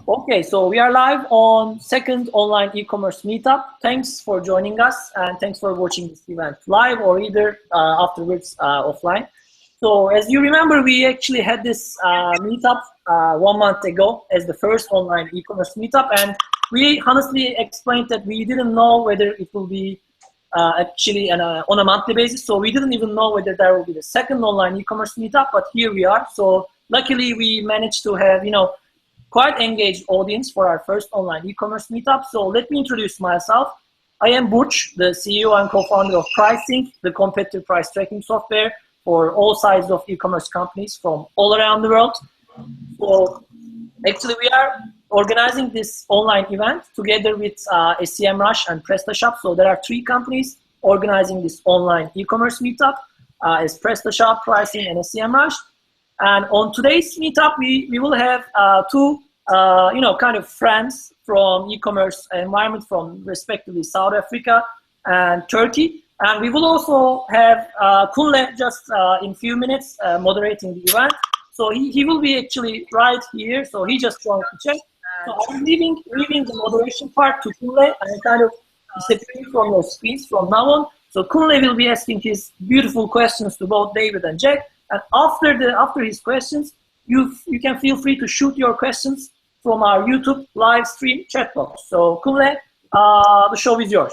Okay, so we are live on second online e-commerce meetup. Thanks for joining us and thanks for watching this event live or either afterwards offline. So as you remember, we actually had this meetup 1 month ago as the first online e-commerce meetup, and we honestly explained that we didn't know whether it will be actually on a monthly basis. So we didn't even know whether there will be the second online e-commerce meetup, but here we are. So luckily we managed to have, quite engaged audience for our first online e-commerce meetup. So let me introduce myself. I am Burç, the CEO and co-founder of Prisync, the competitive price tracking software for all sizes of e-commerce companies from all around the world. So actually we are organizing this online event together with SEMRush and PrestaShop. So there are 3 companies organizing this online e-commerce meetup as PrestaShop, Prisync, and SEMRush. And on today's meetup, we will have 2, kind of friends from e-commerce environment from respectively South Africa and Turkey. And we will also have Kunle just in few minutes moderating the event. So he will be actually right here. So he just joined the chat. So I'm leaving the moderation part to Kunle and kind of disappearing from your screens from now on. So Kunle will be asking his beautiful questions to both David and Jack. And after his questions, you can feel free to shoot your questions from our YouTube live stream chat box. So Kunle, the show is yours.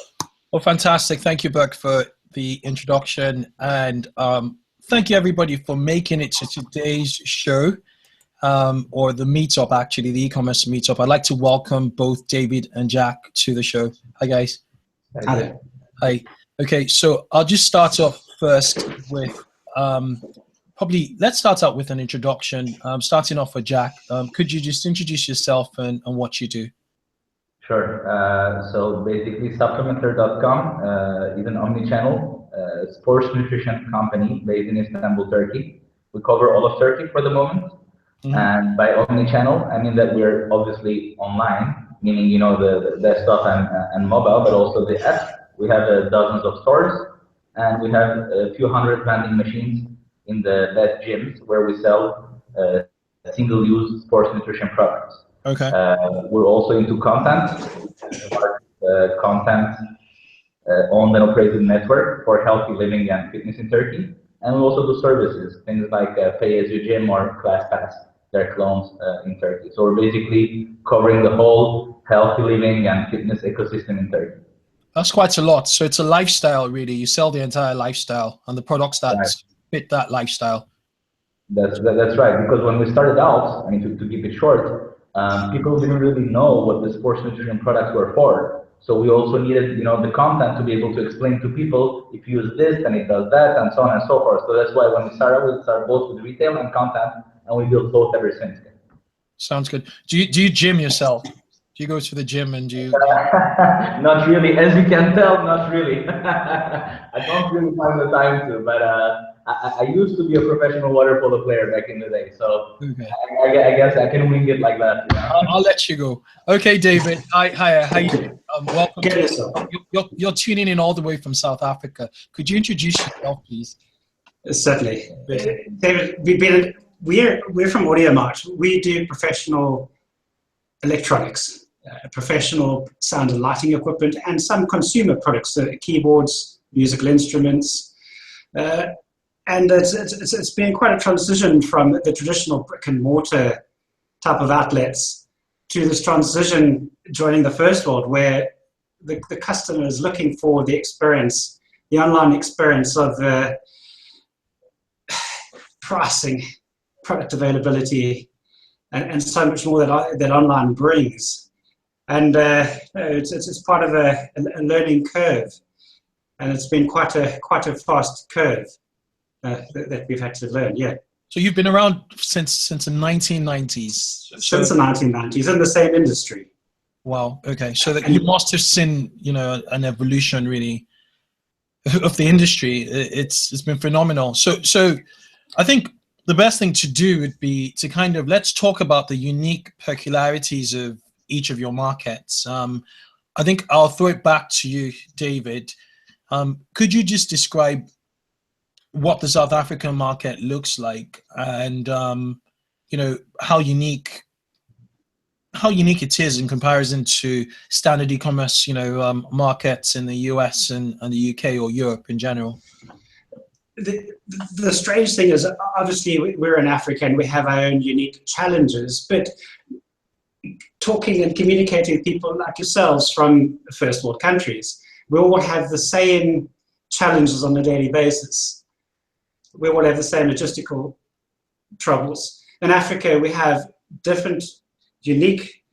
Well, fantastic. Thank you, Burke, for the introduction. And thank you, everybody, for making it to today's show, or the meetup, actually, the e-commerce meetup. I'd like to welcome both David and Jack to the show. Hi, guys. Hi. Hi. Okay, so I'll just start off first with let's start out with an introduction. Starting off with Jack, could you just introduce yourself and what you do? Sure. So basically, supplementer.com is an omni-channel sports nutrition company based in Istanbul, Turkey. We cover all of Turkey for the moment. Mm-hmm. And by omni-channel, I mean that we're obviously online, meaning the desktop and mobile, but also the app. We have dozens of stores, and we have a few hundred vending machines in the best gyms where we sell single-use sports nutrition products. Okay. We're also into content, owned and operated network for healthy living and fitness in Turkey. And we also do services, things like pay-as-you-gym or ClassPass. They're clones in Turkey. So we're basically covering the whole healthy living and fitness ecosystem in Turkey. That's quite a lot. So it's a lifestyle, really. You sell the entire lifestyle and the products that fit that lifestyle. That's right. Because when we started out, I mean, to keep it short, people didn't really know what the sports nutrition products were for. So we also needed, the content to be able to explain to people, if you use this, then it does that, and so on and so forth. So that's why when we started both with retail and content, and we built both ever since. Sounds good. Do you gym yourself? Do you go to the gym and do you? Not really, as you can tell, not really. I don't really find the time to, but I used to be a professional water polo player back in the day, so okay. I guess I can wing it like that. I'll let you go. Okay, David. Hi, how you doing? Welcome. You're tuning in all the way from South Africa. Could you introduce yourself, please? Certainly, David. We're from AudioMart. We do professional electronics, professional sound and lighting equipment, and some consumer products, keyboards, musical instruments. And it's been quite a transition from the traditional brick and mortar type of outlets to this transition joining the first world, where the customer is looking for the experience, the online experience of pricing, product availability, and so much more that online brings. And it's part of a learning curve, and it's been quite a fast curve that we've had to learn. Yeah. So you've been around since the 1990s. Since the 1990s in the same industry. Wow. Okay. So that you must have seen, an evolution really of the industry. It's been phenomenal. So I think the best thing to do would be to kind of let's talk about the unique peculiarities of each of your markets. I think I'll throw it back to you, David. Could you just describe what the South African market looks like and, how unique how unique it is in comparison to standard e-commerce, markets in the US and the UK or Europe in general? The strange thing is, obviously, we're in Africa and we have our own unique challenges, but talking and communicating with people like yourselves from first world countries, we all have the same challenges on a daily basis. We all have the same logistical troubles. In Africa, we have different, unique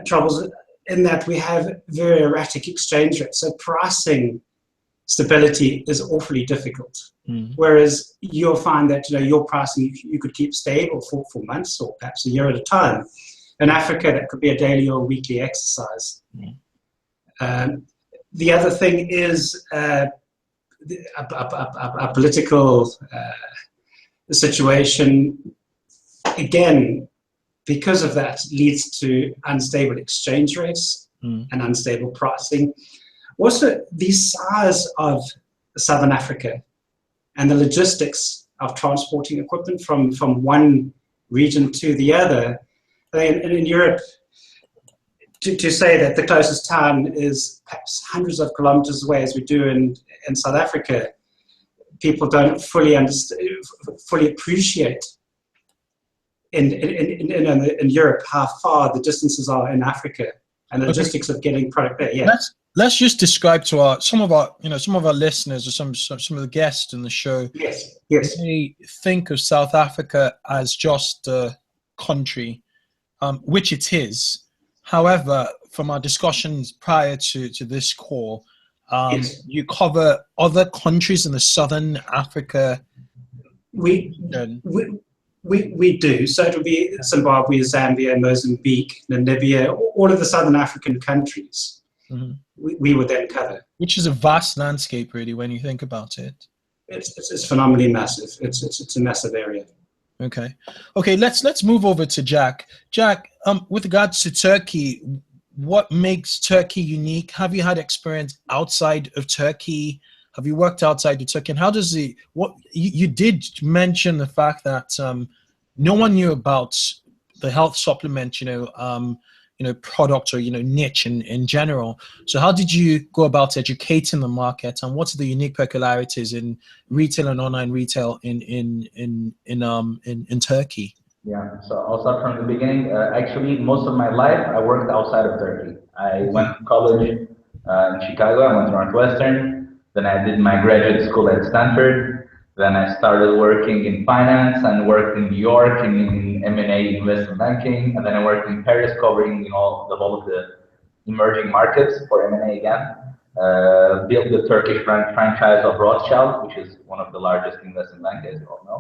troubles in that we have very erratic exchange rates. So pricing stability is awfully difficult. Whereas you'll find that your pricing you could keep stable for months or perhaps a year at a time. In Africa, that could be a daily or weekly exercise. The other thing is a political situation, again, because of that, leads to unstable exchange rates and unstable pricing. Also, the size of Southern Africa and the logistics of transporting equipment from one region to the other. And in Europe, to say that the closest town is perhaps hundreds of kilometers away, as we do in South Africa, people don't fully appreciate in Europe how far the distances are in Africa and the logistics of getting product there. Yeah. Let's just describe to some of our listeners or some of the guests in the show. Yes. They think of South Africa as just a country, which it is. However, from our discussions prior to this call, you cover other countries in the Southern Africa. We do. So it would be Zimbabwe, Zambia, Mozambique, Namibia, all of the Southern African countries. We would then cover. Which is a vast landscape, really, when you think about it. It's phenomenally massive. It's a massive area. Okay. Let's move over to Jack. Jack, with regards to Turkey, what makes Turkey unique? Have you had experience outside of Turkey? Have you worked outside of Turkey? And how does you did mention the fact that no one knew about the health supplement, product or niche in general. So how did you go about educating the market, and what's the unique peculiarities in retail and online retail in Turkey? Yeah, so I'll start from the beginning. Actually, most of my life I worked outside of Turkey. I went to college in Chicago. I went to Northwestern. Then I did my graduate school at Stanford. Then I started working in finance and worked in New York in M&A investment banking. And then I worked in Paris covering the whole of the emerging markets for M&A again. Built the Turkish franchise of Rothschild, which is one of the largest investment banks, as you all know.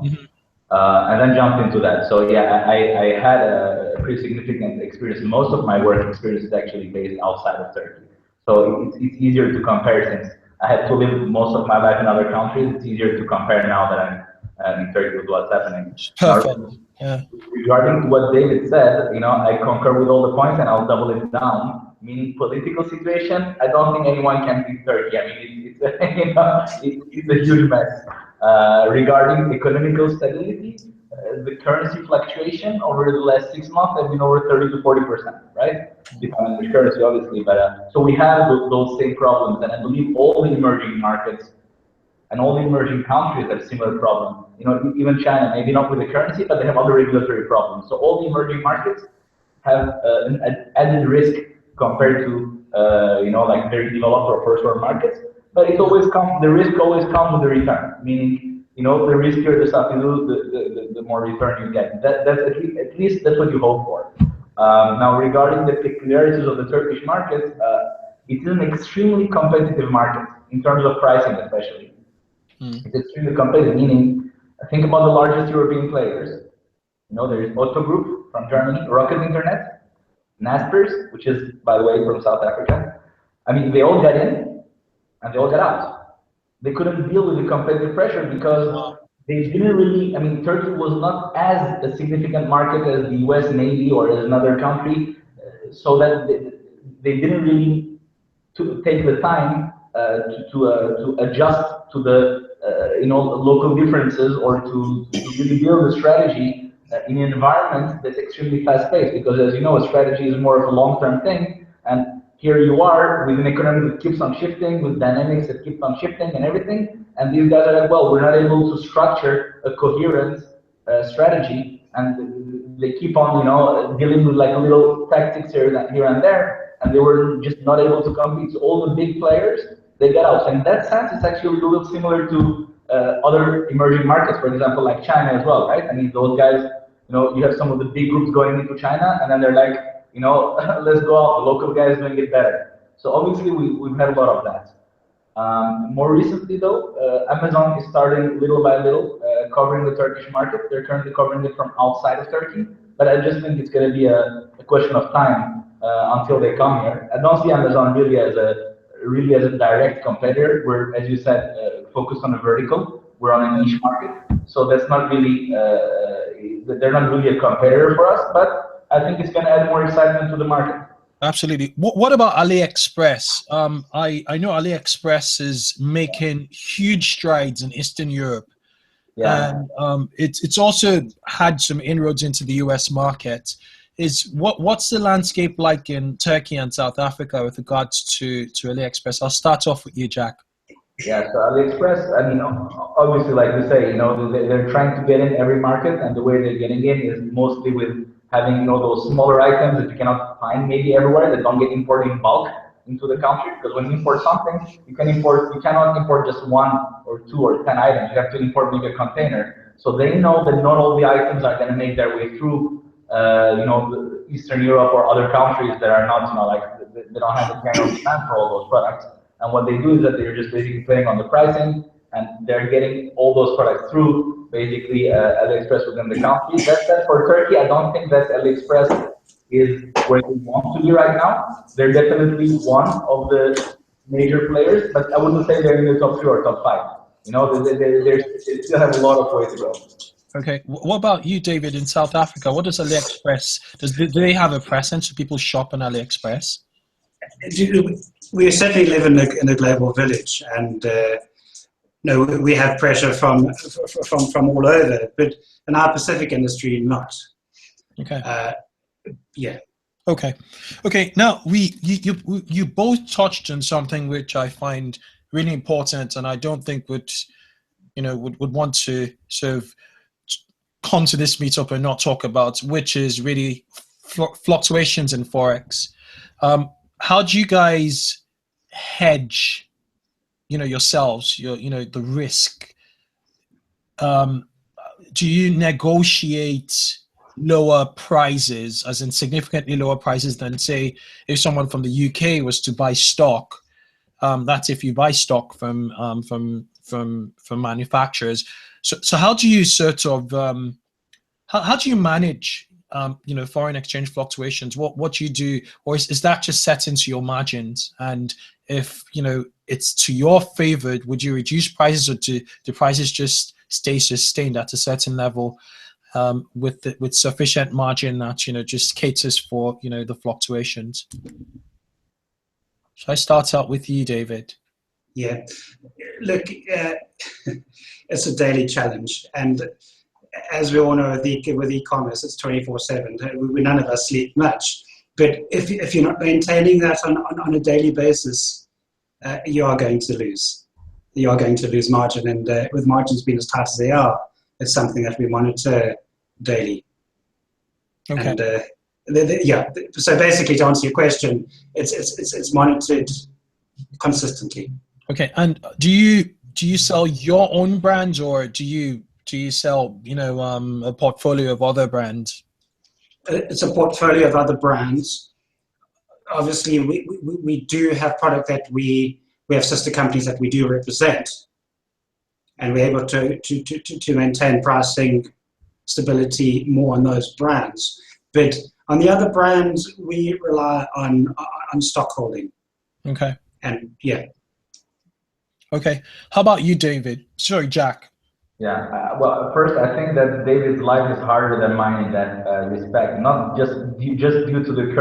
And then jumped into that. So yeah, I had a pretty significant experience. Most of my work experience is actually based outside of Turkey. So it's easier to compare since I had to live most of my life in other countries. It's easier to compare now that I'm in Turkey with what's happening. Perfect. Yeah. Regarding what David said, I concur with all the points, and I'll double it down. Meaning political situation, I don't think anyone can beat Turkey. I mean, it's a huge mess. Regarding economical stability, the currency fluctuation over the last 6 months has been over 30 to 40%, right? Depending on the currency, obviously, but so we have those same problems, and I believe all the emerging markets and all the emerging countries have similar problems. Even China, maybe not with the currency, but they have other regulatory problems. So all the emerging markets have an added risk compared to like very developed or first world markets. But the risk always comes with the return. Meaning, the riskier the stuff you do, the more return you get. That's at least that's what you hope for. Now, regarding the peculiarities of the Turkish market, it is an extremely competitive market in terms of pricing, especially. It's extremely competitive. Meaning, think about the largest European players. There is Otto Group from Germany, Rocket Internet, Naspers, which is, by the way, from South Africa. I mean, they all got in and they all got out. They couldn't deal with the competitive pressure because they didn't really, Turkey was not as a significant market as the US maybe or as another country, so that they didn't really take the time to adjust to the local differences or to really build a strategy in an environment that's extremely fast-paced, because as you know, a strategy is more of a long-term thing, and here you are with an economy that keeps on shifting, with dynamics that keeps on shifting and everything, and these guys are like, well, we're not able to structure a coherent strategy, and they keep on, you know, dealing with like little tactics here and there, and they were just not able to compete. So all the big players, they get out. And in that sense, it's actually a little similar to other emerging markets, for example, like China as well, right? I mean, those guys, you know, you have some of the big groups going into China, and then they're like, you know, let's go out, the local guy is doing it better. So obviously we've had a lot of that. More recently though, Amazon is starting little by little covering the Turkish market. They're currently covering it from outside of Turkey, but I just think it's going to be a question of time until they come here. I don't see Amazon really as a direct competitor. We're, as you said, focused on a vertical. We're on a niche market, so that's not really they're not really a competitor for us. But I think it's going to add more excitement to the market. Absolutely. What about AliExpress? I know AliExpress is making huge strides in Eastern Europe. Yeah. And it's also had some inroads into the US market. What's the landscape like in Turkey and South Africa with regards to AliExpress? I'll start off with you, Jack. Yeah, so AliExpress, I mean, obviously, like we say, you know, they're trying to get in every market, and the way they're getting in is mostly with having, you know, those smaller items that you cannot find maybe everywhere, that don't get imported in bulk into the country. Because when you import something, you cannot import just 1 or 2 or 10 items. You have to import maybe a container. So they know that not all the items are going to make their way through, you know, Eastern Europe or other countries that are not, you know, like they don't have the general demand for all those products. And what they do is that they're just basically playing on the pricing, and they're getting all those products through basically AliExpress within the country. That's that for Turkey. I don't think that AliExpress is where they want to be right now. They're definitely one of the major players, but I wouldn't say they're in the top 3 or top 5. You know, they still have a lot of way to go. Okay, what about you, David, in South Africa? What does AliExpress, do they have a presence? Do people shop on AliExpress? We certainly live in a global village, and no, we have pressure from all over, but in our Pacific industry, not. Okay. Yeah. Okay. Okay. Now you both touched on something which I find really important, and I don't think would want to sort of come to this meetup and not talk about, which is really fluctuations in Forex. How do you guys hedge, yourselves, the risk? Do you negotiate lower prices, as in significantly lower prices than, say, if someone from the UK was to buy stock? That's if you buy stock from manufacturers. So how do you sort of how do you manage foreign exchange fluctuations? What do you do, or is that just set into your margins? And if it's to your favor, would you reduce prices, or do prices just stay sustained at a certain level with sufficient margin that just caters for the fluctuations? Shall I start out with you, David? Yeah, look, it's a daily challenge, and as we all know, with e-commerce, it's 24/7. None of us sleep much. But if you're not maintaining that on a daily basis, you are going to lose. You are going to lose margin, and with margins being as tight as they are, it's something that we monitor daily. Okay. And yeah, so basically, to answer your question, it's monitored consistently. Okay, and do you sell your own brands, or do you sell a portfolio of other brands? It's a portfolio of other brands. Obviously, we do have product that we have sister companies that we do represent, and we're able to maintain pricing stability more on those brands. But on the other brands, we rely on stock holding. Okay. And yeah. Okay. How about you, David? Sorry, Jack. Yeah. Well, first, I think that David's life is harder than mine in that respect. Not just due to the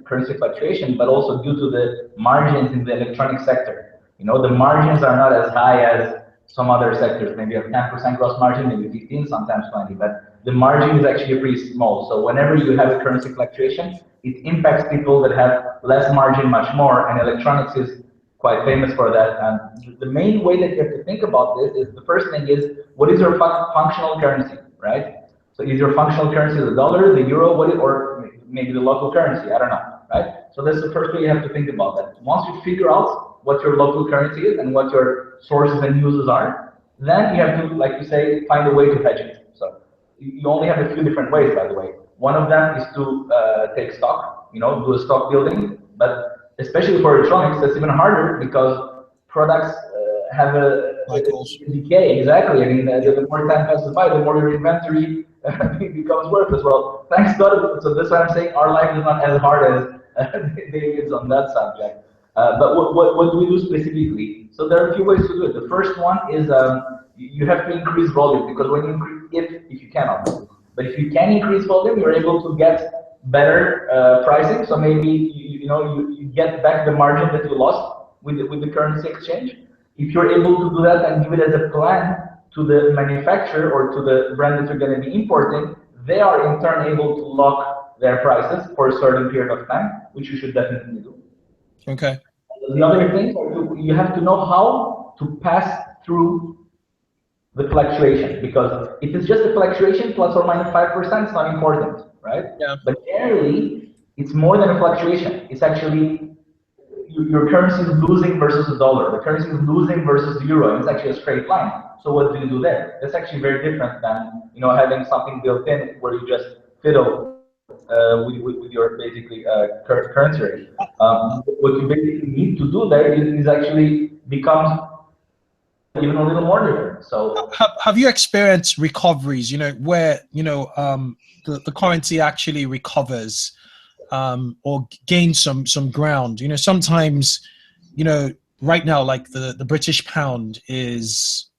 currency fluctuation, but also due to the margins in the electronic sector. The margins are not as high as, some other sectors. Maybe you have 10% gross margin, maybe 15, sometimes 20, but the margin is actually pretty small. So whenever you have a currency fluctuation, it impacts people that have less margin much more, and electronics is quite famous for that. And the main way that you have to think about this is, the first thing is, what is your functional currency, right? So is your functional currency the dollar, the euro, or maybe the local currency? I don't know, right? So that's the first way you have to think about that. Once you figure out what your local currency is and what your sources and uses are, then you have to, like you say, find a way to hedge it. So you only have a few different ways, by the way. One of them is to take stock, do a stock building, but especially for electronics, that's even harder because products have a decay. Exactly. I mean, the more time passes by, the more your inventory becomes worthless. Well, thanks God. So that's why I'm saying our life is not as hard as David's on that subject. But what do we do specifically? So there are a few ways to do it. The first one is you have to increase volume, because when you increase, if you cannot, but if you can increase volume, you're able to get better pricing. So maybe you get back the margin that you lost with the currency exchange. If you're able to do that and give it as a plan to the manufacturer or to the brand that you're going to be importing, they are in turn able to lock their prices for a certain period of time, which you should definitely do. Okay. The other thing, you have to know how to pass through the fluctuation, because if it's just a fluctuation plus or minus 5%, it's not important, right? Yeah. But generally, it's more than a fluctuation. It's actually your currency is losing versus the dollar. The currency is losing versus the euro, and it's actually a straight line. So what do you do there? That's actually very different than having something built in where you just fiddle with your basically currency rate. What you basically need to do there is actually become even a little more different. So have you experienced recoveries, where the currency actually recovers or gains some ground? Sometimes right now, like the British pound is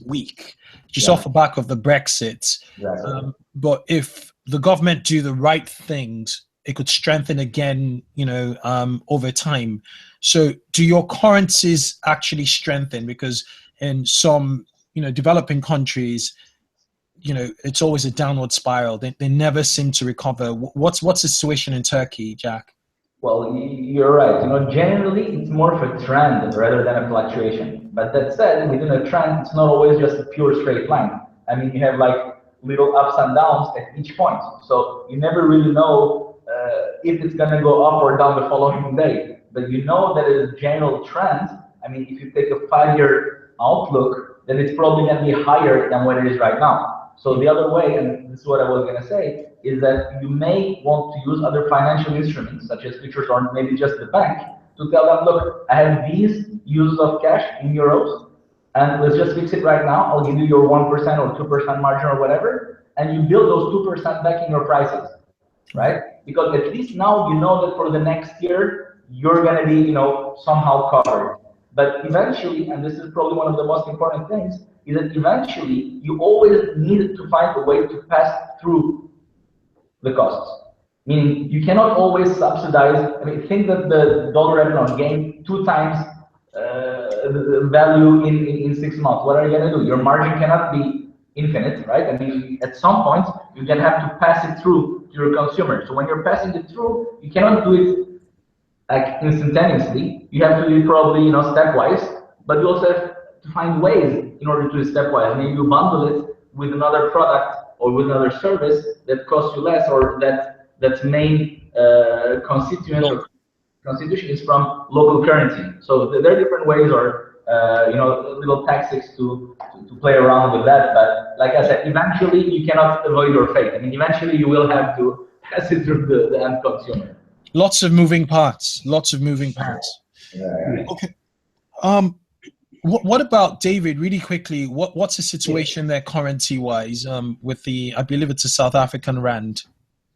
weak just off the back of the Brexit. Exactly. But if the government do the right things, it could strengthen again, over time. So do your currencies actually strengthen? Because in some, developing countries, it's always a downward spiral. They never seem to recover. What's the situation in Turkey, Jack? Well, you're right. Generally, it's more of a trend rather than a fluctuation. But that said, within a trend, it's not always just a pure straight line. I mean, you have like little ups and downs at each point. So you never really know if it's going to go up or down the following day. But you know that it's a general trend. I mean, if you take a 5-year outlook, then it's probably going to be higher than what it is right now. So the other way, and this is what I was going to say, is that you may want to use other financial instruments, such as futures or maybe just the bank, to tell them, look, I have these uses of cash in euros, and let's just fix it right now. I'll give you your 1% or 2% margin or whatever, and you build those 2% back in your prices, right? Because at least now you know that for the next year, you're going to be, somehow covered. But eventually, and this is probably one of the most important things, is that eventually you always need to find a way to pass through the costs. Meaning you cannot always subsidize. I mean, think that the dollar ever gained 2 times the value in 6 months. What are you going to do? Your margin cannot be infinite, right? I mean, at some point, you're going to have to pass it through to your consumer. So when you're passing it through, you cannot do it like instantaneously. You have to do it probably, stepwise, but you also have to find ways in order to do it stepwise. Maybe you bundle it with another product or with another service that costs you less, or that's main constitution is from local currency. So there are different ways, or little tactics to play around with that. But like I said, eventually you cannot avoid your fate. I mean, eventually you will have to pass it through the end consumer. Lots of moving parts. Lots of moving parts. Yeah. Okay. What about David? Really quickly, what's the situation there currency-wise with I believe it's a South African rand?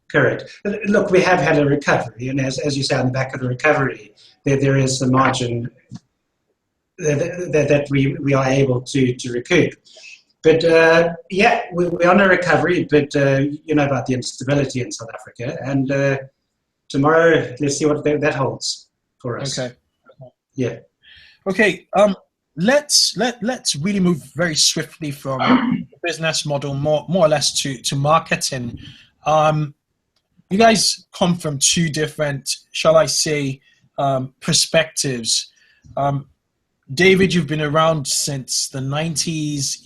Correct. Look, we have had a recovery, and as you say, on the back of the recovery, there is the margin that we are able to recoup. But yeah, we're on a recovery, but you know about the instability in South Africa, and tomorrow, let's see what that holds for us. Okay. Yeah. Okay. let's really move very swiftly from the business model more or less to marketing. You guys come from two different, shall I say, perspectives. David, you've been around since the 90s.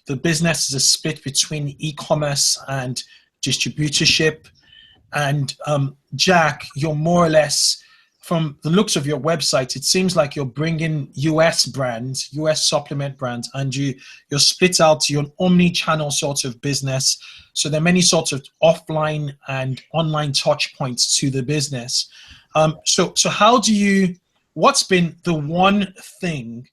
The business is a split between e-commerce and distributorship. And Jack, you're more or less, from the looks of your website, it seems like you're bringing US brands, US supplement brands, and you're split out, you're an omni-channel sort of business. So there are many sorts of offline and online touch points to the business. So what's been the one thing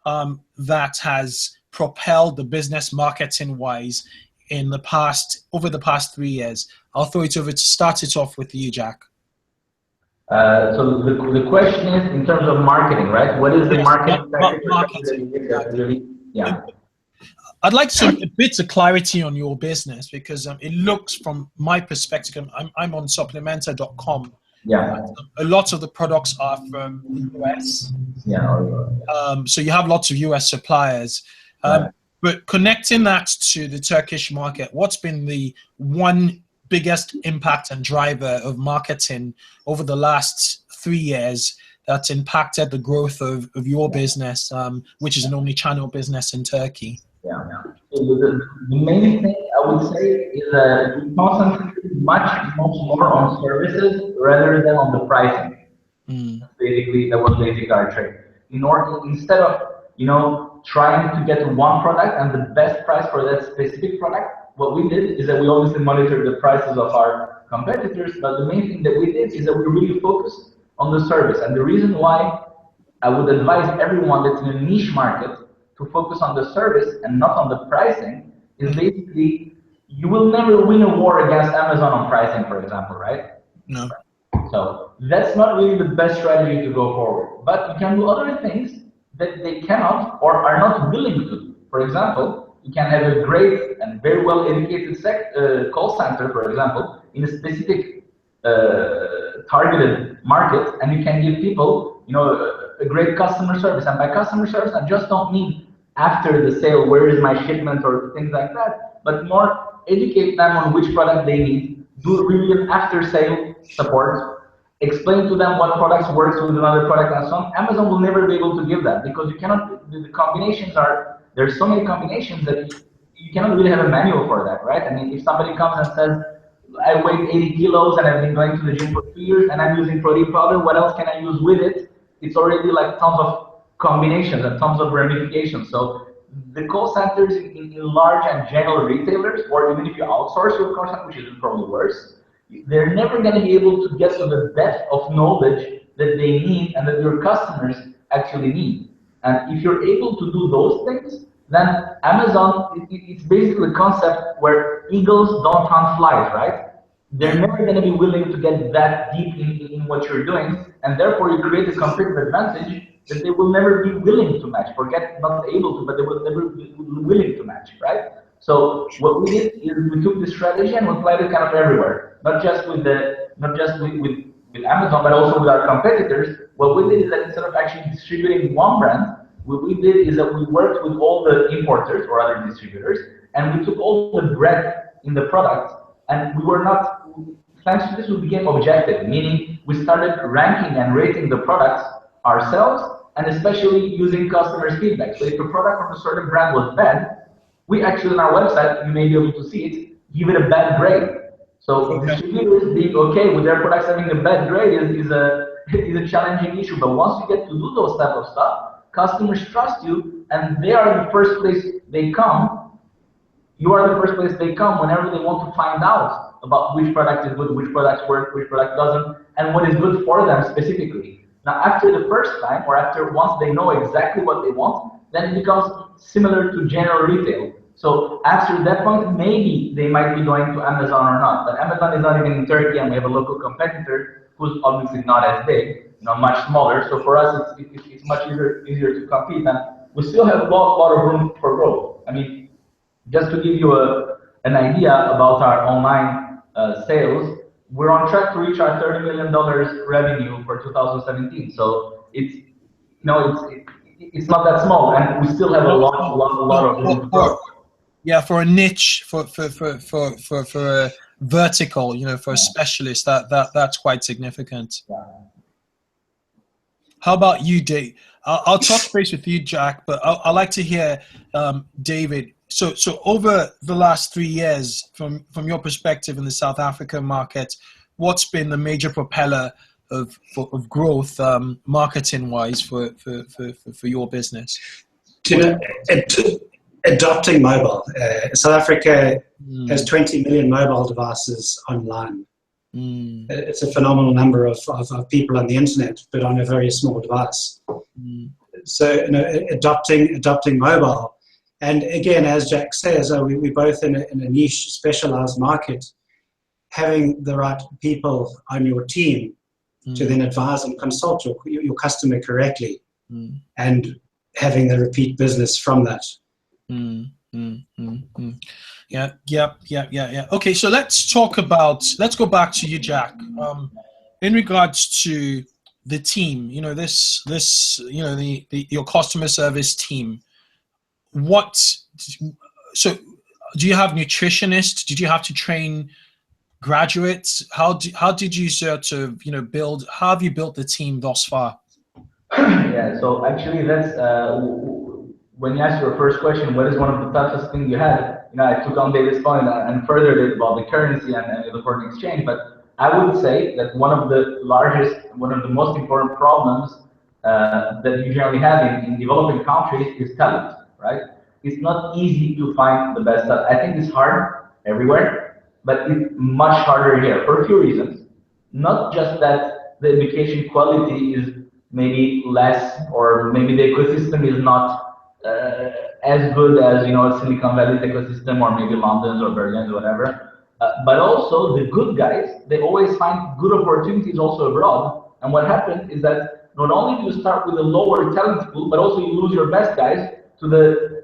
that has propelled the business marketing-wise over the past 3 years? I'll throw it over to start it off with you, Jack. So the question is in terms of marketing, right? What is the marketing? Marketing. Yeah. I'd like a bit of clarity on your business, because it looks, from my perspective, I'm on supplementer.com. Yeah. A lot of the products are from the US. Yeah. So you have lots of US suppliers. Right. But connecting that to the Turkish market, what's been the one biggest impact and driver of marketing over the last 3 years that's impacted the growth of your business, which is an omni-channel business in Turkey? Yeah. So the main thing I would say is that we concentrate much more on services rather than on the pricing. Basically, that was basically our trick. Instead of trying to get one product and the best price for that specific product, what we did is that we obviously monitored the prices of our competitors, but the main thing that we did is that we really focused on the service. And the reason why I would advise everyone that's in a niche market to focus on the service and not on the pricing is basically, you will never win a war against Amazon on pricing, for example, right? No. So that's not really the best strategy to go forward. But you can do other things that they cannot or are not willing to do. For example, you can have a great and very well educated call center, for example, in a specific targeted market, and you can give people, a great customer service. And by customer service, I just don't mean after the sale, where is my shipment or things like that, but more educate them on which product they need, do really an after sale support, explain to them what products works with another product and so on. Amazon will never be able to give that, because you cannot, the combinations are, there's so many combinations that you cannot really have a manual for that, right? I mean, if somebody comes and says, I weigh 80 kilos and I've been going to the gym for 2 years and I'm using protein powder, what else can I use with it? It's already like tons of combinations and tons of ramifications. So the call centers in large and general retailers, or even if you outsource your call center, which is probably worse, they're never going to be able to get to the depth of knowledge that they need and that your customers actually need. And if you're able to do those things, then Amazon, it's basically a concept where eagles don't hunt flies, right? They're never going to be willing to get that deep in what you're doing, and therefore you create a competitive advantage that they will never be willing to match. Forget not able to, but they will never be willing to match, right? So what we did is we took this strategy and we applied it kind of everywhere, not just with Amazon, but also with our competitors. What we did is that instead of actually distributing one brand, what we did is that we worked with all the importers or other distributors, and we took all the breadth in the product, and we were not, thanks to this, we became objective, meaning we started ranking and rating the products ourselves, and especially using customers' feedback. So if a product from a certain brand was bad, we actually on our website, you may be able to see it, give it a bad grade. So distributors being okay with their products having a bad grade is a challenging issue. But once you get to do those type of stuff, customers trust you, and they are the first place they come. You are the first place they come whenever they want to find out about which product is good, which products work, which product doesn't, and what is good for them specifically. Now, after the first time, or once they know exactly what they want, then it becomes similar to general retail. So after that point, maybe they might be going to Amazon or not. But Amazon is not even in Turkey, and we have a local competitor who's obviously not as big, much smaller. So for us, it's much easier to compete, and we still have a lot of room for growth. I mean, just to give you an idea about our online sales, we're on track to reach our $30 million revenue for 2017. So it's it's not that small, and we still have a lot of room to grow. Yeah, for a niche, for a vertical, you know, for a specialist, that's quite significant. Yeah. How about you, Dave? I'll touch base with you, Jack, but I'd like to hear David. So over the last 3 years, from your perspective in the South African market, what's been the major propeller of growth, marketing-wise, for your business? Adopting mobile. South Africa has 20 million mobile devices online. It's a phenomenal number of people on the internet, but on a very small device. So, you know, adopting mobile. And again, as Jack says, we're both in a niche, specialized market. Having the right people on your team to then advise and consult your customer correctly, and having the repeat business from that. Yeah. Okay, so let's go back to you, Jack. In regards to the team, you know, you know, your customer service team. So do you have nutritionists? Did you have to train graduates? How did you sort of, you know, how have you built the team thus far? Yeah, so actually that's when you asked your first question, what is one of the toughest things you had? You know, I took on David's point and furthered it about the currency and the foreign exchange, but I would say that one of the most important problems that you generally have in developing countries is talent, right? It's not easy to find the best talent. I think it's hard everywhere, but it's much harder here for a few reasons. Not just that the education quality is maybe less, or maybe the ecosystem is not as good as, you know, Silicon Valley's ecosystem, or maybe London's or Berlin's or whatever. But also the good guys, they always find good opportunities also abroad. And what happens is that not only do you start with a lower talent pool, but also you lose your best guys to the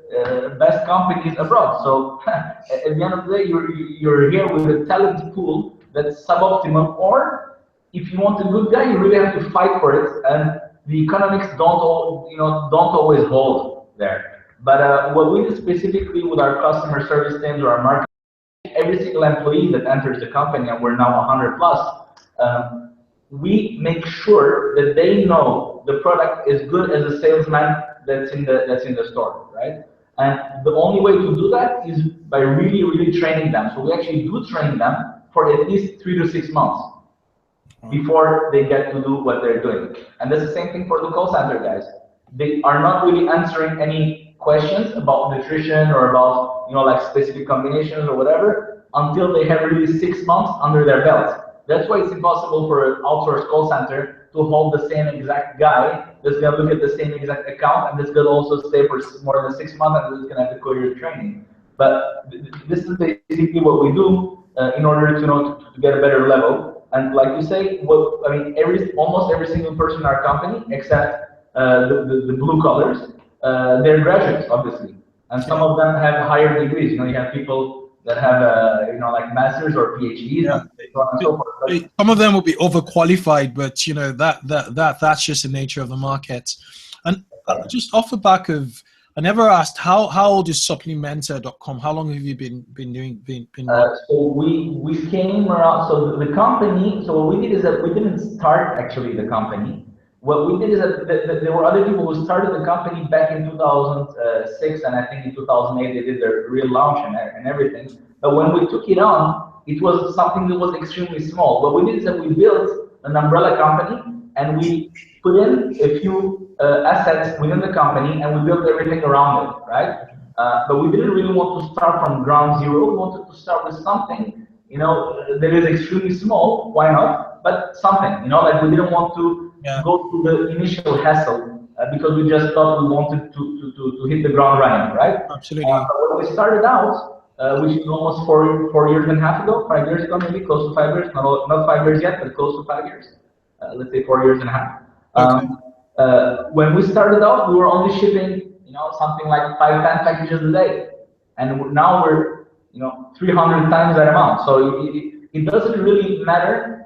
best companies abroad. So at the end of the day, you're here with a talent pool that's suboptimal, or if you want a good guy, you really have to fight for it, and the economics don't always hold there. But what we do specifically with our customer service teams or our marketing, every single employee that enters the company, and we're now 100 plus, we make sure that they know the product is good as a salesman that's in the store, right? And the only way to do that is by really training them. So we actually do train them for at least 3 to 6 months before they get to do what they're doing. And that's the same thing for the call center guys. They are not really answering any questions about nutrition or about, you know, like specific combinations or whatever until they have really 6 months under their belt. That's why it's impossible for an outsourced call center to hold the same exact guy that's going to look at the same exact account and that's going to also stay for more than 6 months and that's going to have the career training. But this is basically what we do in order to, you know, to get a better level. And like you say, almost every single person in our company, except the blue collars, they're graduates, obviously, and some of them have higher degrees. You know, you have people that have, you know, like masters or PhDs, and so on and so forth. But some of them will be overqualified, but you know that's just the nature of the market. And just off the back of, I never asked how old is Supplementer.com? How long have you been so we came around. So the company. So what we did is that we didn't start actually the company. What we did is that there were other people who started the company back in 2006, and I think in 2008 they did their real launch and everything. But when we took it on, it was something that was extremely small. What we did is that we built an umbrella company, and we put in a few assets within the company, and we built everything around it, right? But we didn't really want to start from ground zero. We wanted to start with something, you know, that is extremely small. Why not? But something, you know, like we didn't want to go through the initial hassle because we just thought we wanted to hit the ground running, right? Absolutely. When we started out, which is almost 4 years and a half ago, 5 years ago, maybe close to 5 years, not 5 years yet, but close to 5 years. Let's say 4 years and a half. Okay. When we started out, we were only shipping, you know, something like 5-10 packages a day, and now we're, you know, 300 times that amount. So it doesn't really matter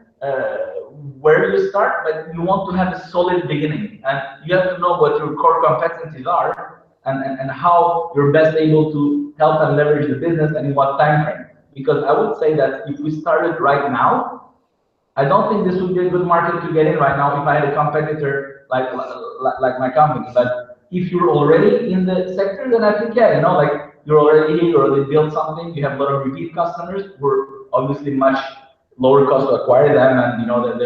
where you start, but you want to have a solid beginning, and you have to know what your core competencies are, and how you're best able to help and leverage the business and in what time frame. Because I would say that if we started right now, I don't think this would be a good market to get in right now if I had a competitor like my company. But if you're already in the sector, then I think, yeah, you know, like you're already here, you already built something, you have a lot of repeat customers who are obviously much lower cost to acquire them, and you know that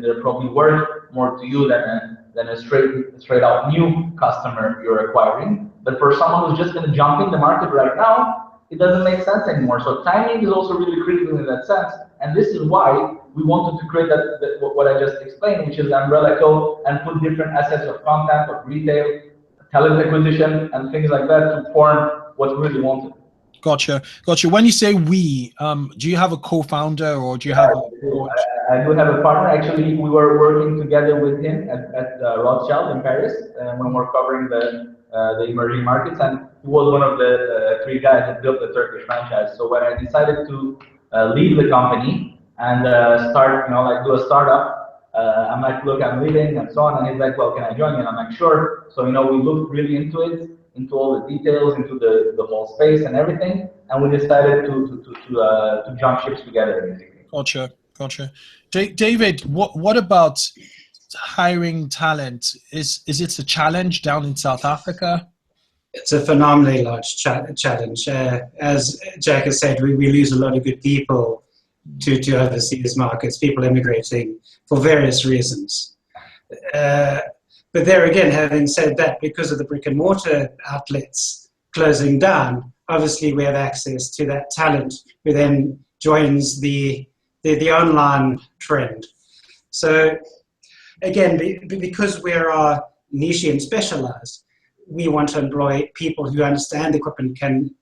they're probably worth more to you than a straight out new customer you're acquiring. But for someone who's just going to jump in the market right now, it doesn't make sense anymore. So timing is also really critical in that sense, and this is why we wanted to create what I just explained, which is umbrella code, and put different assets of content, of retail, talent acquisition, and things like that to form what we really wanted. Gotcha. When you say we, do you have a co-founder, or do you have I do have a partner. Actually, we were working together with him at Rothschild in Paris when we're covering the emerging markets, and he was one of the three guys that built the Turkish franchise. So when I decided to leave the company and start, you know, like do a startup, I'm like, look, I'm leaving and so on. And he's like, well, can I join you? And I'm like, sure. So, you know, we looked really into it, into all the details, into the whole space and everything. And we decided to jump ships together, basically. Gotcha. David, what about hiring talent? Is it a challenge down in South Africa? It's a phenomenally large challenge. As Jack has said, we lose a lot of good people to overseas markets, people immigrating for various reasons. But there again, having said that, because of the brick and mortar outlets closing down, obviously we have access to that talent who then joins the online trend. So again, because we are niche and specialized, we want to employ people who understand the equipment, can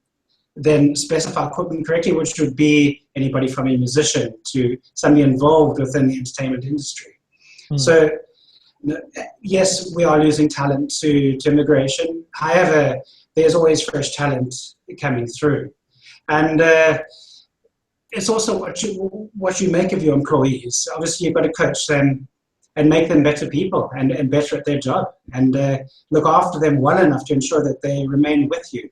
then specify equipment correctly, which would be anybody from a musician to somebody involved within the entertainment industry. So yes, we are losing talent to immigration. However, there's always fresh talent coming through. And it's also what you make of your employees. Obviously, you've got to coach them and make them better people and better at their job, and look after them well enough to ensure that they remain with you.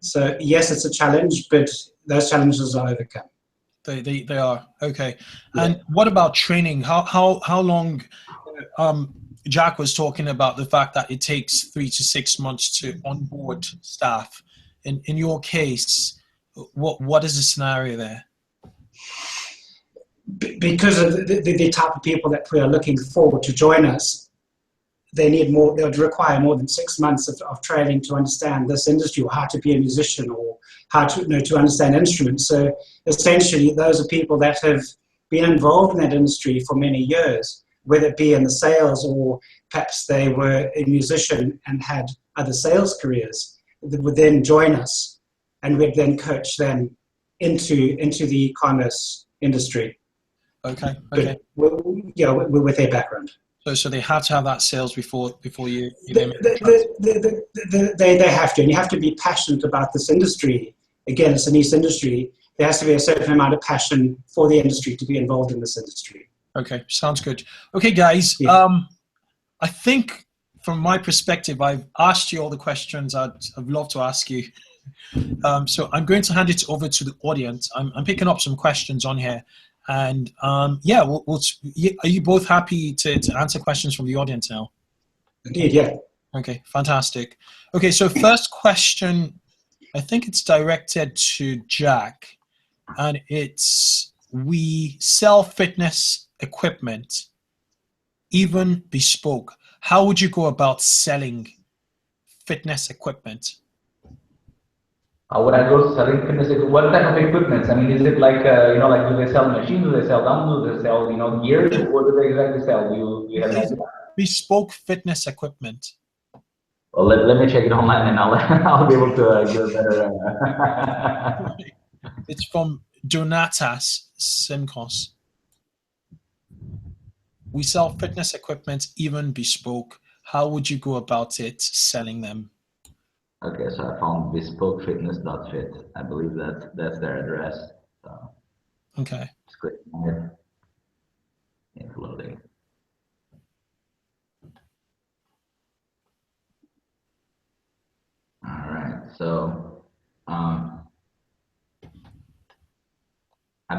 So yes, it's a challenge, but those challenges are overcome. They are. Okay. Yeah. And what about training? How long? Jack was talking about the fact that it takes 3 to 6 months to onboard staff. In your case, what is the scenario there? Because of the type of people that we are looking for to join us, they would require more than 6 months of training to understand this industry, or how to be a musician, or how to to understand instruments. So essentially, those are people that have been involved in that industry for many years, whether it be in the sales, or perhaps they were a musician and had other sales careers, that would then join us, and we'd then coach them into the e-commerce industry. Okay. With their background. So they have to have that sales before you. They have to, and you have to be passionate about this industry. Again, it's a niche industry. There has to be a certain amount of passion for the industry to be involved in this industry. Okay, sounds good. Okay, guys. Yeah. I think from my perspective, I've asked you all the questions I'd love to ask you. So I'm going to hand it over to the audience. I'm picking up some questions on here. And yeah, are you both happy to answer questions from the audience now? Indeed, yeah. Okay, fantastic. Okay, so first question, I think it's directed to Jack, and it's: we sell fitness equipment, even bespoke. How would you go about selling fitness equipment? Would I go selling fitness? What type of equipment? I mean, is it like like, do they sell machines? Do they sell dumbbells? Do they sell gear? What do they exactly sell? Do you have an idea? Bespoke fitness equipment. Well, let me check it online, and I'll be able to give a better. It's from Donatas Simkos. We sell fitness equipment, even bespoke. How would you go about it selling them? Okay, so I found bespokefitness.fit. I believe that's their address. So okay. just Good. It's loading. All right, so I'm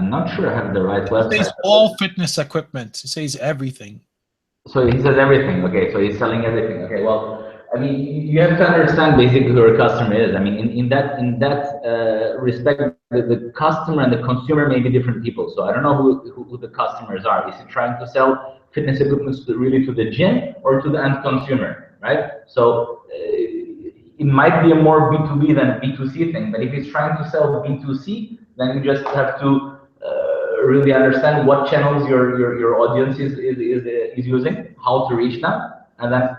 not sure I have the right website. It says all fitness equipment. It says everything. So he says everything. Okay, so he's selling everything. Okay, well, I mean, you have to understand basically who your customer is. I mean, in that respect, the customer and the consumer may be different people. So I don't know who the customers are. Is he trying to sell fitness equipment really to the gym or to the end consumer, right? So it might be a more B2B than B2C thing. But if he's trying to sell B2C, then you just have to really understand what channels your audience is using, how to reach them, and then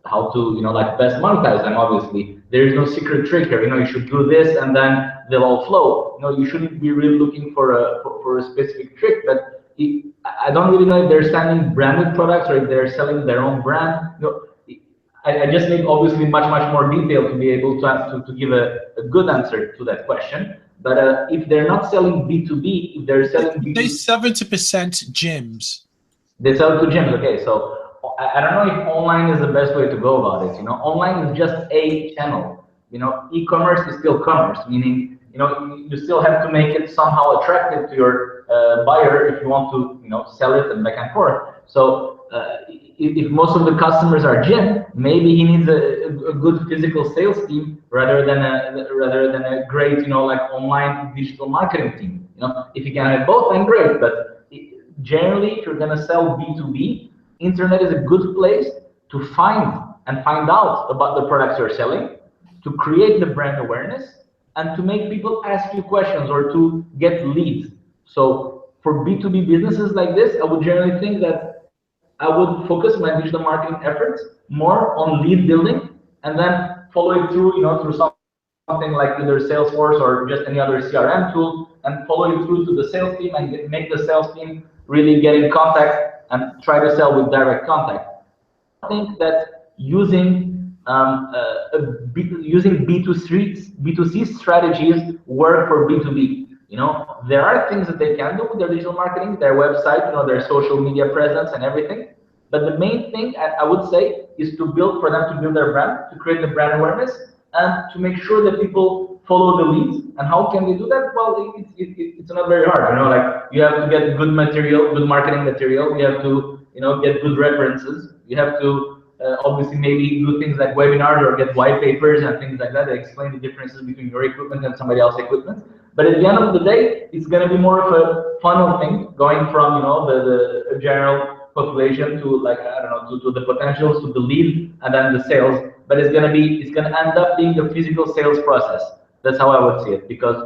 how to like best monetize them. Obviously, there is no secret trick here. You should do this and then they'll all flow. You shouldn't be really looking for a specific trick. But I don't really know if they're selling branded products or if they're selling their own brand. I just need obviously much more detail to be able to give a good answer to that question. But if they're not selling B2B, if they're selling B2B, they 70% gyms. They sell to gyms. Okay, so I don't know if online is the best way to go about it. Online is just a channel. E-commerce is still commerce, meaning you still have to make it somehow attractive to your buyer if you want to sell it and back and forth. So if most of the customers are gym, maybe he needs a good physical sales team rather than a great like online digital marketing team. If you can have both, then great. But generally, if you're gonna sell B2B, internet is a good place to find out about the products you're selling, to create the brand awareness, and to make people ask you questions or to get leads. So for B2B businesses like this, I would generally think that I would focus my digital marketing efforts more on lead building and then follow it through, through something like either Salesforce or just any other CRM tool, and follow it through to the sales team and make the sales team really get in contact and try to sell with direct contact. I think that using B2C strategies work for B2B. There are things that they can do with their digital marketing, their website, their social media presence and everything. But the main thing I would say is for them to build their brand, to create the brand awareness, and to make sure that people follow the leads. And how can they do that? Well, it's not very hard. Like you have to get good material, good marketing material. You have to, get good references. You have to obviously maybe do things like webinars or get white papers and things like that that explain the differences between your equipment and somebody else's equipment. But at the end of the day, it's going to be more of a funnel thing, going from the general population to like to the potentials, to the lead, and then the sales. But it's going to end up being the physical sales process. That's how I would see it, because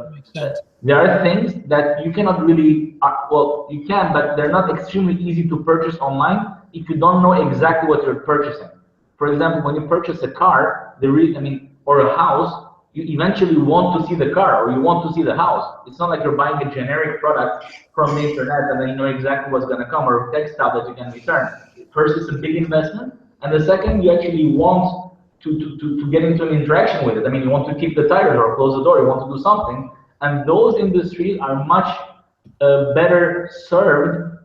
there are things that you cannot really, well, you can, but they're not extremely easy to purchase online if you don't know exactly what you're purchasing. For example, when you purchase a car, or a house, you eventually want to see the car, or you want to see the house. It's not like you're buying a generic product from the internet and then you know exactly what's going to come, or a textile that you can return. First, it's a big investment, and the second, you actually want to get into an interaction with it. You want to keep the tires or close the door, you want to do something, and those industries are much better served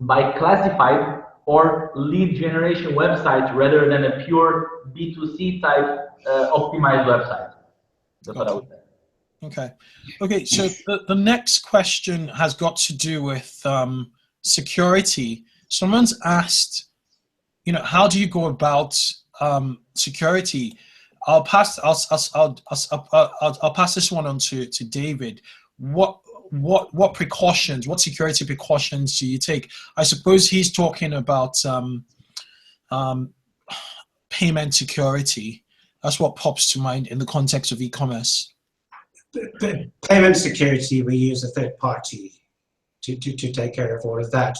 by classified or lead generation websites rather than a pure B2C type optimized website. That's what I would say. Okay, so the next question has got to do with security. Someone's asked, how do you go about security? I'll pass this one on to David. What precautions, what security precautions do you take? I suppose he's talking about payment security. That's what pops to mind in the context of e-commerce. The payment security, we use a third party to take care of all of that.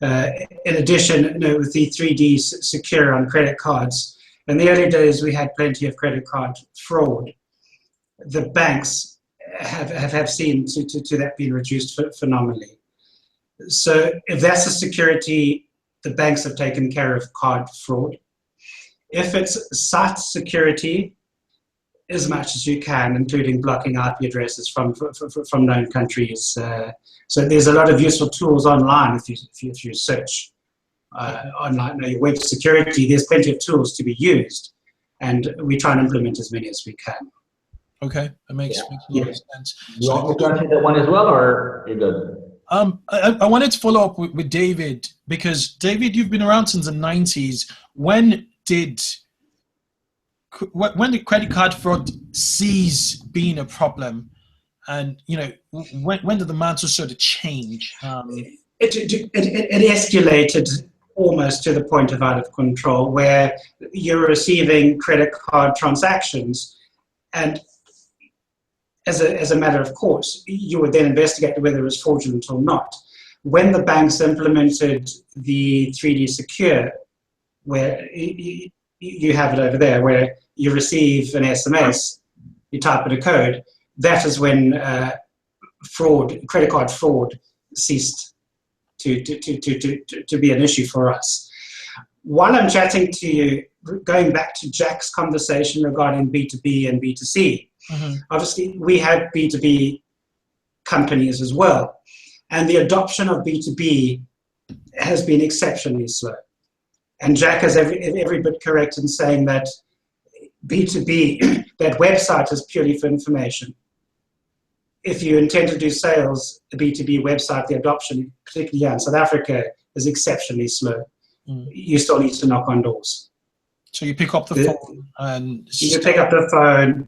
In addition, with the 3D secure on credit cards, in the early days we had plenty of credit card fraud. The banks have seen to that being reduced phenomenally. So if that's the security, the banks have taken care of card fraud. If it's site security, as much as you can, including blocking IP addresses from known countries. So there's a lot of useful tools online if you search online, your web security. There's plenty of tools to be used, and we try and implement as many as we can. Okay, that makes a lot of sense. You want me to answer that one as well, or you're good? I wanted to follow up with David, because David, you've been around since the 90s. When did credit card fraud cease being a problem, and when did the mantle sort of change? It escalated almost to the point of out of control, where you're receiving credit card transactions, and as a matter of course, you would then investigate whether it was fraudulent or not. When the banks implemented the 3D Secure, where you have it over there, where you receive an SMS, you type in a code, that is when credit card fraud ceased to be an issue for us. While I'm chatting to you, going back to Jack's conversation regarding B2B and B2C, obviously we have B2B companies as well, and the adoption of B2B has been exceptionally slow. And Jack is every bit correct in saying that B2B, that website is purely for information. If you intend to do sales, the B2B website, the adoption, particularly here in South Africa, is exceptionally slow. You still need to knock on doors. So you pick up the phone and... You pick up the phone.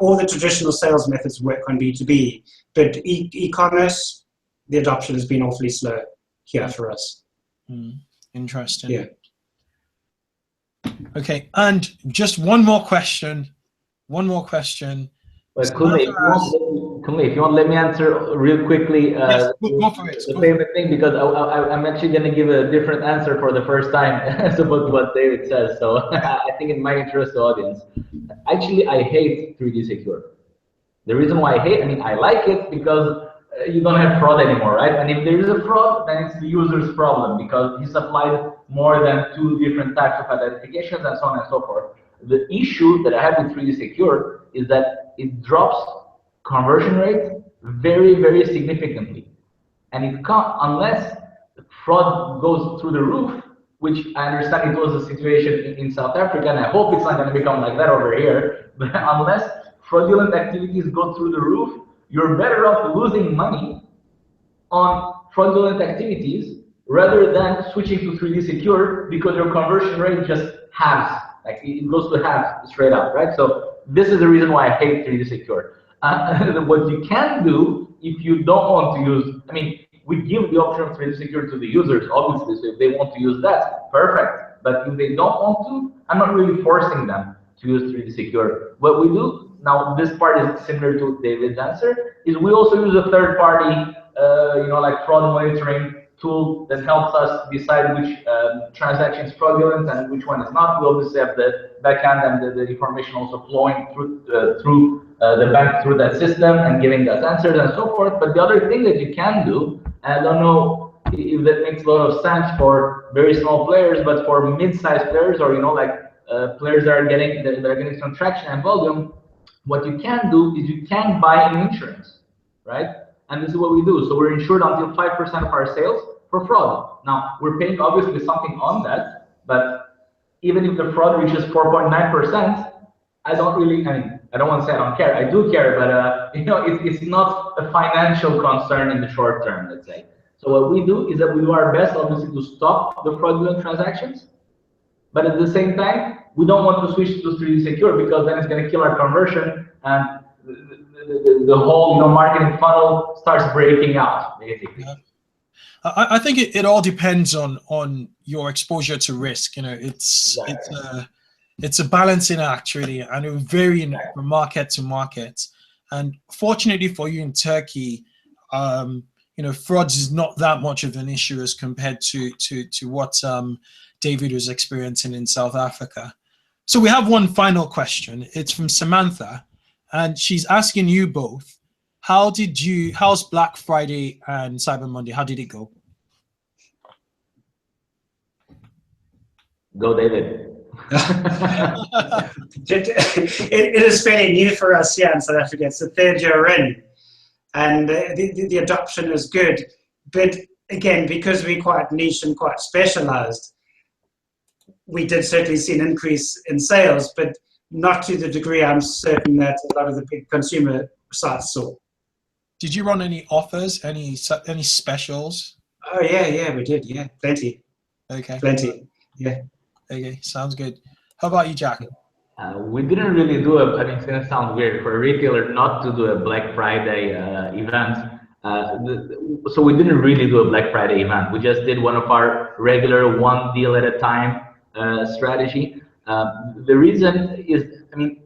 All the traditional sales methods work on B2B, but e-commerce, the adoption has been awfully slow here for us. Interesting. Yeah. Okay, and just one more question. But Kunle, if you want, let me answer real quickly. Yes, go for it. The payment thing, because I'm actually going to give a different answer for the first time as about what David says. So I think it might interest the audience. Actually, I hate 3D Secure. The reason why I hate, I like it because you don't have fraud anymore, right? And if there is a fraud, then it's the user's problem, because he supplied more than 2 different types of identifications and so on and so forth. The issue that I have with 3D Secure is that it drops conversion rate very, very significantly. And it can't, unless fraud goes through the roof, which I understand it was the situation in South Africa, and I hope it's not going to become like that over here, but unless fraudulent activities go through the roof, you're better off losing money on fraudulent activities rather than switching to 3D Secure, because your conversion rate just halves. Like it goes to half straight up, right? So this is the reason why I hate 3D Secure. What you can do if you don't want to use, we give the option of 3D Secure to the users, obviously, so if they want to use that, perfect. But if they don't want to, I'm not really forcing them to use 3D Secure. What we do, now this part is similar to David's answer, is we also use a third party, like fraud monitoring tool that helps us decide which transaction is fraudulent and which one is not. We obviously have the backend and the information also flowing through the bank through that system and giving us answers and so forth. But the other thing that you can do, and I don't know if that makes a lot of sense for very small players, but for mid-sized players, or players that are getting some traction and volume, what you can do is you can buy an insurance, right? And this is what we do. So we're insured until 5% of our sales for fraud. Now, we're paying obviously something on that, but even if the fraud reaches 4.9%, I don't really, I don't want to say I don't care. I do care, but it's not a financial concern in the short term, let's say. So what we do is that we do our best, obviously, to stop the fraudulent transactions, but at the same time, we don't want to switch to 3D Secure, because then it's going to kill our conversion, and the whole marketing funnel starts breaking out, basically. Yeah. I think it all depends on your exposure to risk. It's a balancing act, really, and it will vary from market to market. And fortunately for you in Turkey, fraud is not that much of an issue as compared to what David was experiencing in South Africa. So we have one final question. It's from Samantha, and she's asking you both, how's Black Friday and Cyber Monday? How did it go? Go, David. It is fairly new for us here in South Africa. It's the third year in, and the adoption is good. But again, because we're quite niche and quite specialized, we did certainly see an increase in sales, but not to the degree I'm certain that a lot of the big consumer sites saw. Did you run any offers, any specials? Oh yeah, we did. Yeah, plenty. Okay. Plenty. Yeah. Okay, sounds good. How about you, Jack? We didn't really do I mean, it's going to sound weird for a retailer not to do a Black Friday event. So we didn't really do a Black Friday event. We just did one of our regular one deal at a time strategy. The reason is, I mean,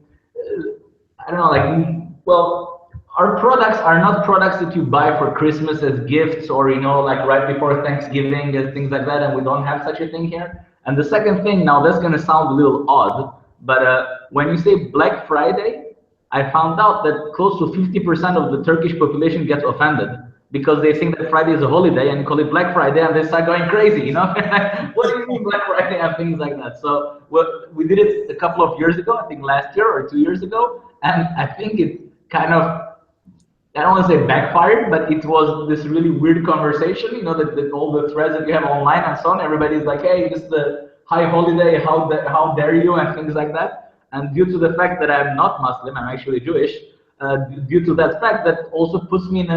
I don't know, like, well, our products are not products that you buy for Christmas as gifts or, you know, like right before Thanksgiving and things like that, and we don't have such a thing here. And the second thing, now that's going to sound a little odd, but when you say Black Friday, I found out that close to 50% of the Turkish population gets offended because they think that Friday is a holiday and call it Black Friday, and they start going crazy, you know? What do you mean Black Friday and things like that? So we did it a couple of years ago, I think last year or 2 years ago, and I think it kind of, I don't want to say backfired, but it was this really weird conversation, you know, that all the threads that you have online and so on, everybody's like, hey, this is the high holiday, how dare you, and things like that. And due to the fact that I'm not Muslim, I'm actually Jewish, due to that fact, that also puts me in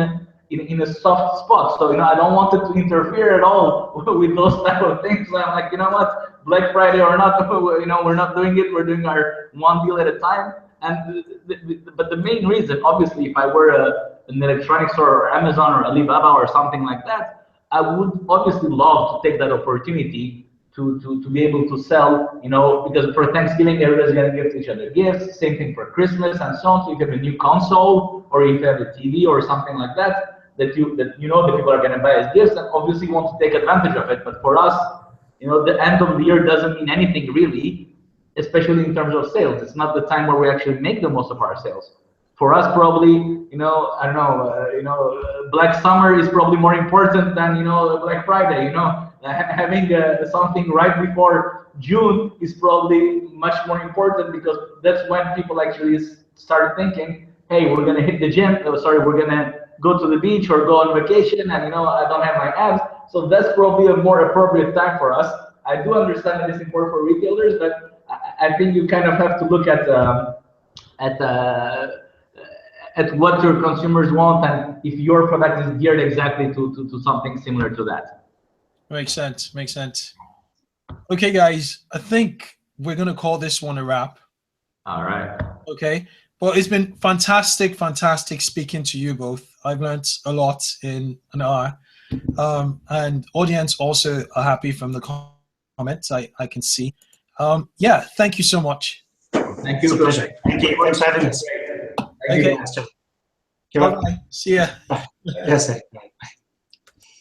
a soft spot. So, you know, I don't want it to interfere at all with those type of things. So I'm like, you know what, Black Friday or not, you know, we're not doing it. We're doing our one deal at a time. And but the main reason, obviously, if I were an electronics store or Amazon or Alibaba or something like that, I would obviously love to take that opportunity to be able to sell, you know, because for Thanksgiving, everybody's going to give each other gifts, same thing for Christmas and so on. So if you have a new console or if you have a TV or something like that, that you know the people are going to buy as gifts, and obviously want to take advantage of it. But for us, you know, the end of the year doesn't mean anything really, especially in terms of sales. It's not the time where we actually make the most of our sales. For us, probably, you know, I don't know, Black Summer is probably more important than, you know, Black Friday, you know. Having something right before June is probably much more important because that's when people actually start thinking, hey, we're going to hit the gym, we're going to go to the beach or go on vacation, and, you know, I don't have my abs. So that's probably a more appropriate time for us. I do understand that it's important for retailers, but I think you kind of have to look at what your consumers want, and if your product is geared exactly to something similar to that. Makes sense. Makes sense. Okay, guys, I think we're gonna call this one a wrap. All right. Okay. Well, it's been fantastic speaking to you both. I've learned a lot in an hour, and audience also are happy from the comments I can see. Yeah, thank you so much. Thank you. It's a pleasure. Thank you. Thanks for having us. Okay. Bye. Bye. See ya. Yes, sir.